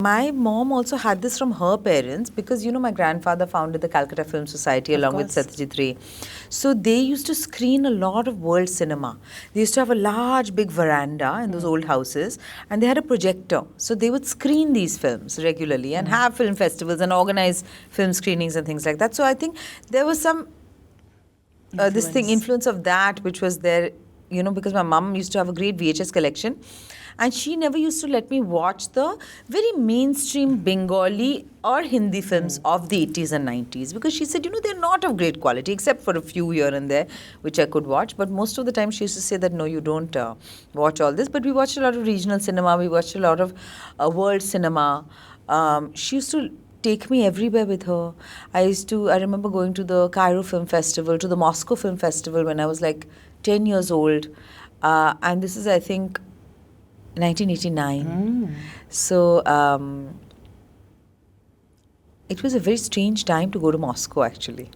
My mom also had this from her parents because, my grandfather founded the Calcutta Film Society along with Satyajit Ray. So they used to screen a lot of world cinema. They used to have a large, big veranda in those old houses, and they had a projector. So they would screen these films regularly and have film festivals and organize film screenings and things like that. So I think there was some influence of that, which was there, because my mom used to have a great VHS collection. And she never used to let me watch the very mainstream Bengali or Hindi films of the 80s and 90s because she said, they're not of great quality except for a few here and there, which I could watch. But most of the time she used to say that, no, you don't watch all this. But we watched a lot of regional cinema. We watched a lot of world cinema. She used to take me everywhere with her. I remember going to the Cairo Film Festival, to the Moscow Film Festival when I was like 10 years old. And this is, I think, 1989. So it was a very strange time to go to Moscow actually.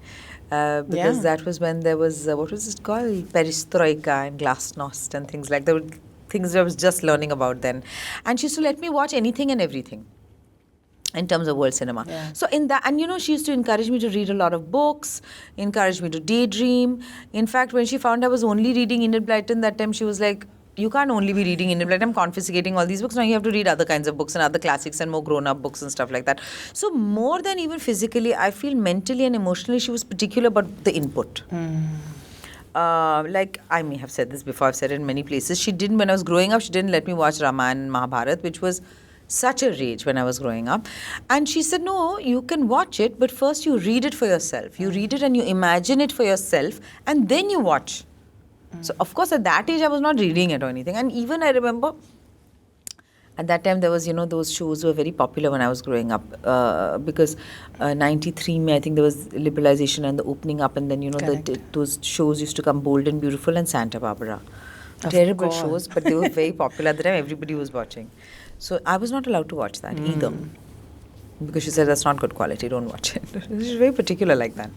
Because that was when there was, what was it called? Perestroika and Glasnost and things like that. Things I was just learning about then. And she used to let me watch anything and everything in terms of world cinema. So in that, and she used to encourage me to read a lot of books, encourage me to daydream. In fact, when she found I was only reading Enid Blyton that time, she was like, you can't only be reading Enid Blyton. I'm confiscating all these books. Now you have to read other kinds of books and other classics and more grown-up books and stuff like that. So more than even physically, I feel mentally and emotionally, she was particular about the input. Like, I may have said this before, I've said it in many places. When I was growing up, she didn't let me watch Ramayana and Mahabharata, which was such a rage when I was growing up. And she said, no, you can watch it, but first you read it for yourself. You read it and you imagine it for yourself, and then you watch. So, of course, at that age, I was not reading it or anything. And even I remember, at that time, there was, those shows were very popular when I was growing up. Because 93, I think there was liberalization and the opening up. And then, those shows used to come, Bold and Beautiful and Santa Barbara. Terrible shows, but they were very popular. At the time, everybody was watching. So, I was not allowed to watch that either. Because she said, that's not good quality, don't watch it. She's very particular like that.